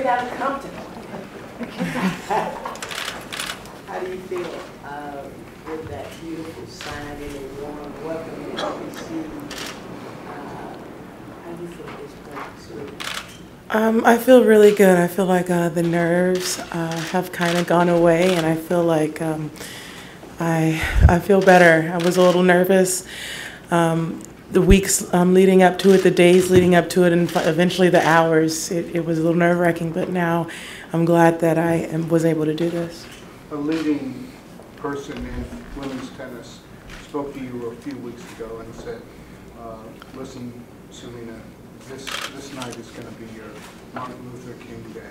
get out comfortable. How do you feel with that beautiful signing and warm welcome that you received? How do you feel at this point, Serena? I feel really good. I feel like the nerves have kind of gone away, and I feel like I feel better. I was a little nervous. The weeks leading up to it, the days leading up to it, and eventually the hours, it was a little nerve-wracking, but now I'm glad that I was able to do this. A leading person in women's tennis spoke to you a few weeks ago and said, listen, Serena, this night is going to be your Martin Luther King Day.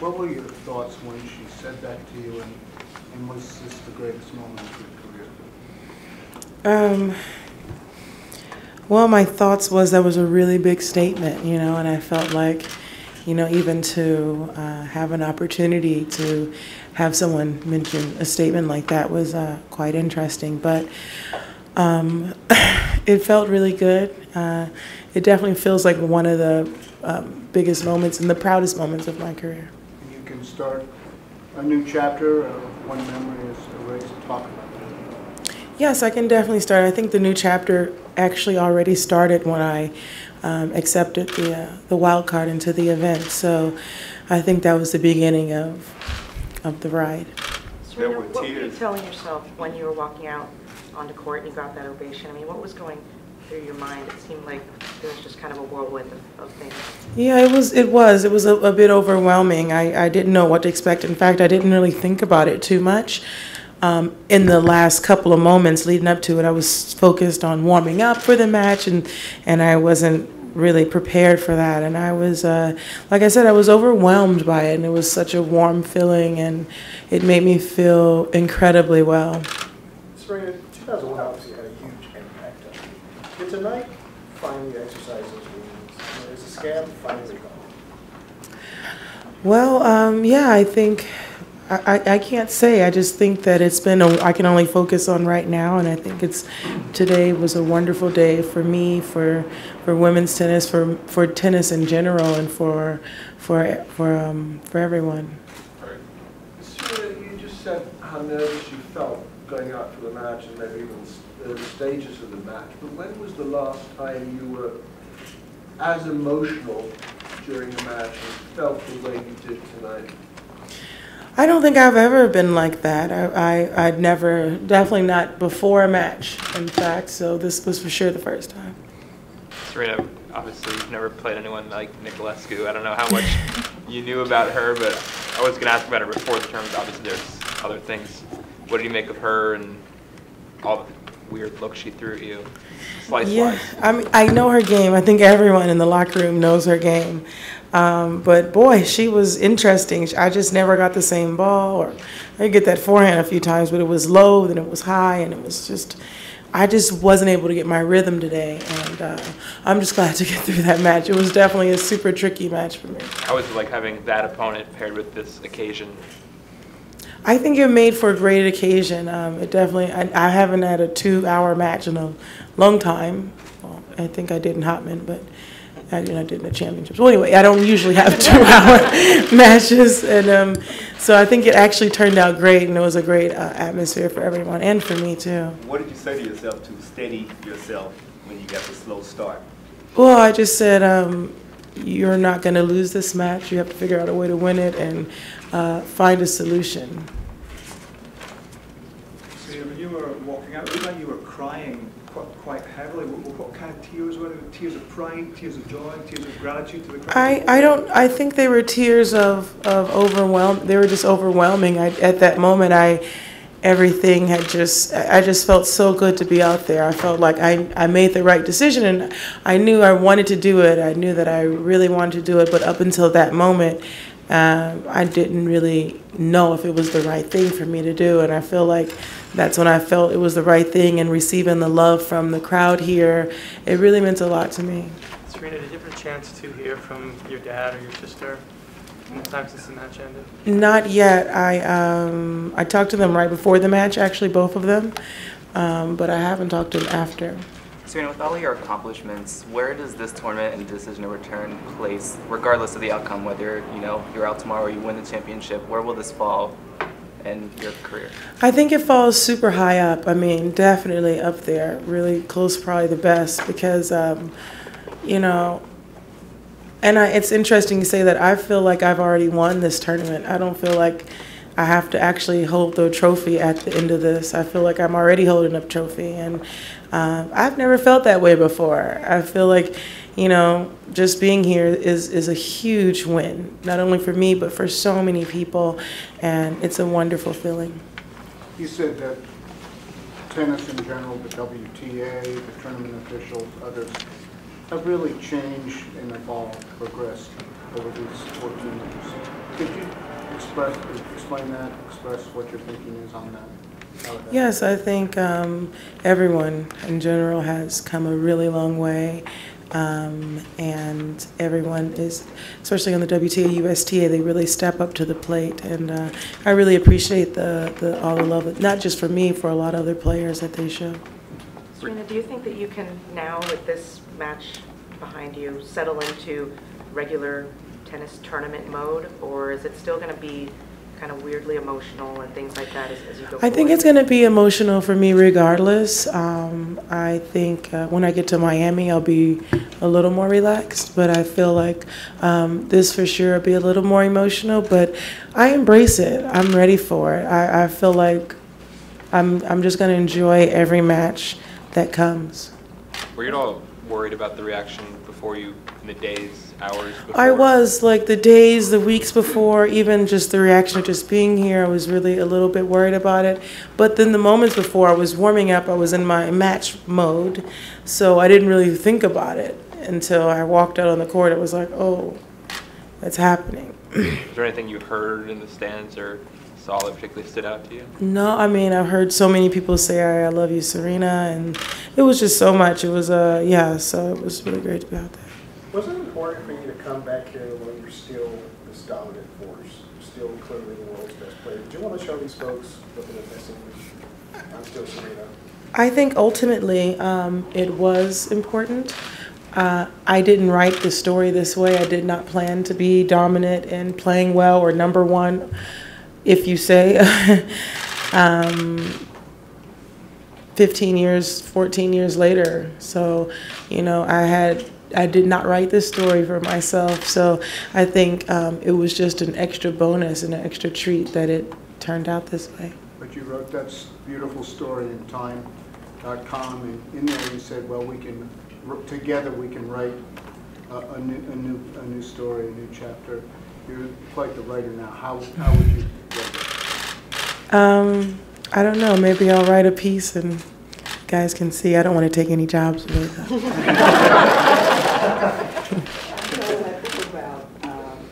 What were your thoughts when she said that to you, and was this the greatest moment of your career? Well, my thoughts was that was a really big statement, you know, and I felt like, you know, even to have an opportunity to have someone mention a statement like that was quite interesting. But it felt really good. It definitely feels like one of the biggest moments and the proudest moments of my career. You can start a new chapter when memory is erased. Talk about that. Yes, I can definitely start. I think the new chapter actually already started when I accepted the wild card into the event. So I think that was the beginning of the ride. Serena, what were you telling yourself when you were walking out onto court and you got that ovation? I mean, what was going through your mind? It seemed like there was just kind of a whirlwind of things. Yeah, it was a bit overwhelming. I didn't know what to expect. In fact, I didn't really think about it too much. In the last couple of moments leading up to it, I was focused on warming up for the match, and I wasn't really prepared for that. And I was, like I said, I was overwhelmed by it, and it was such a warm feeling, and it made me feel incredibly well. Serena, 2001 obviously had a huge impact on you. Did tonight finally exercise those rules? Is the scab finally gone? Well, yeah, I think. I can't say. I just think that it's been, I can only focus on right now, and I think today was a wonderful day for me, for women's tennis, for tennis in general, and for everyone. Right. Serena, you just said how nervous you felt going out for the match and maybe even the stages of the match, but when was the last time you were as emotional during a match and felt the way you did tonight? I don't think I've ever been like that. I'd never, definitely not before a match, in fact, so this was for sure the first time. Serena, obviously you've never played anyone like Nicolescu. I don't know how much you knew about her, but I was going to ask about her before the tournament. Obviously there's other things. What did you make of her and all the weird looks she threw at you? Slice-wise. I mean, I know her game. I think everyone in the locker room knows her game. But boy, she was interesting. I just never got the same ball, or I get that forehand a few times, but it was low, then it was high, and it was just, I just wasn't able to get my rhythm today. And I'm just glad to get through that match. It was definitely a super tricky match for me. How was it like having that opponent paired with this occasion? I think it made for a great occasion. It definitely, I haven't had a 2-hour match in a long time. Well, I think I did in Hopman, but I did in the championships. Well, anyway, I don't usually have 2-hour matches, and so I think it actually turned out great, and it was a great atmosphere for everyone, and for me too. What did you say to yourself to steady yourself when you got the slow start? Well, I just said, you're not going to lose this match. You have to figure out a way to win it and find a solution. So when you were walking out, it looked like you were crying quite heavily. What kind of tears were they? Tears of pride, tears of joy, tears of gratitude to the crowd? I think they were tears of overwhelm. They were just overwhelming. At that moment, everything had I just felt so good to be out there. I felt like I made the right decision, and I knew I wanted to do it. I knew that I really wanted to do it, but up until that moment, I didn't really know if it was the right thing for me to do, and I feel like that's when I felt it was the right thing, and receiving the love from the crowd here, it really meant a lot to me. Serena, did you have a chance to hear from your dad or your sister in the time since the match ended? Not yet. I talked to them right before the match, actually, both of them, but I haven't talked to them after. Serena, with all your accomplishments, where does this tournament and decision to return place, regardless of the outcome, whether you're out tomorrow or you win the championship? Where will this fall in your career? I think it falls super high up. I mean, definitely up there, really close, probably the best, because it's interesting you say that. I feel like I've already won this tournament. I don't feel like I have to actually hold the trophy at the end of this. I feel like I'm already holding up trophy, and I've never felt that way before. I feel like, just being here is a huge win, not only for me, but for so many people, and it's a wonderful feeling. You said that tennis in general, the WTA, the tournament officials, others, have really changed and evolved, progressed over these 14 years. Could you explain that, express what your thinking is on that? Yes, I think everyone in general has come a really long way, and everyone is, especially on the WTA, USTA, they really step up to the plate, and I really appreciate all the love, not just for me, for a lot of other players that they show. Serena, do you think that you can now, with this match behind you, settle into regular tennis tournament mode, or is it still going to be kind of weirdly emotional and things like that as you go forward? I think it's going to be emotional for me regardless. I think when I get to Miami, I'll be a little more relaxed, but I feel like this for sure will be a little more emotional, but I embrace it. I'm ready for it. I feel like I'm just going to enjoy every match that comes. Were you at all worried about the reaction before you, in the days, hours before? I was, like the days, the weeks before, even just the reaction of just being here, I was really a little bit worried about it. But then the moments before I was warming up, I was in my match mode, so I didn't really think about it until I walked out on the court. It was like, oh, that's happening. Is there anything you heard in the stands or saw that particularly stood out to you? No, I mean, I've heard so many people say, I love you, Serena, and it was just so much. It was, so it was really great to be out there. Was it important for you to come back here when you're still this dominant force, still clearly the world's best player? Do you want to show these folks looking at this image? I'm still Serena. I think ultimately it was important. I didn't write the story this way. I did not plan to be dominant and playing well or number one, if you say. 15 years, 14 years later. So, I did not write this story for myself. So I think it was just an extra bonus and an extra treat that it turned out this way. But you wrote that beautiful story in Time.com, and in there you said, well, together we can write a new story, a new chapter. You're quite the writer now. How would you write it? I don't know. Maybe I'll write a piece and guys can see. I don't want to take any jobs away, though. When I think about,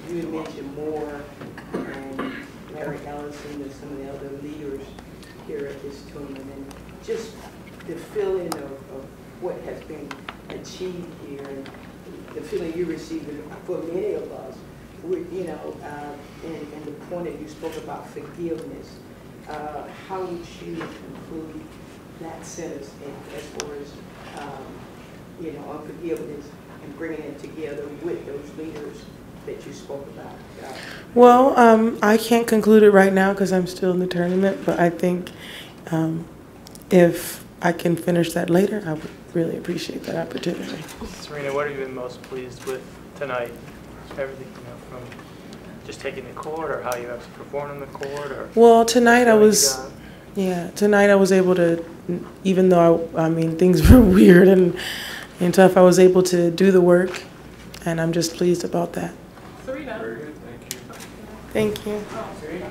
you had mentioned Moore and Larry Ellison and some of the other leaders here at this tournament, and just the feeling of what has been achieved here, and the feeling you received for many of us, and the point that you spoke about forgiveness. How would you conclude that sentence as far as, unforgiveness and bringing it together with those leaders that you spoke about? Well, I can't conclude it right now because I'm still in the tournament, but I think if I can finish that later, I would really appreciate that opportunity. Serena, what have you been most pleased with tonight? Everything, from just taking the court, or how you actually performed on the court, or? Well, tonight I was able to, even though things were weird and tough, I was able to do the work, and I'm just pleased about that. Serena. Very good, thank you. Thank you. Oh, Serena.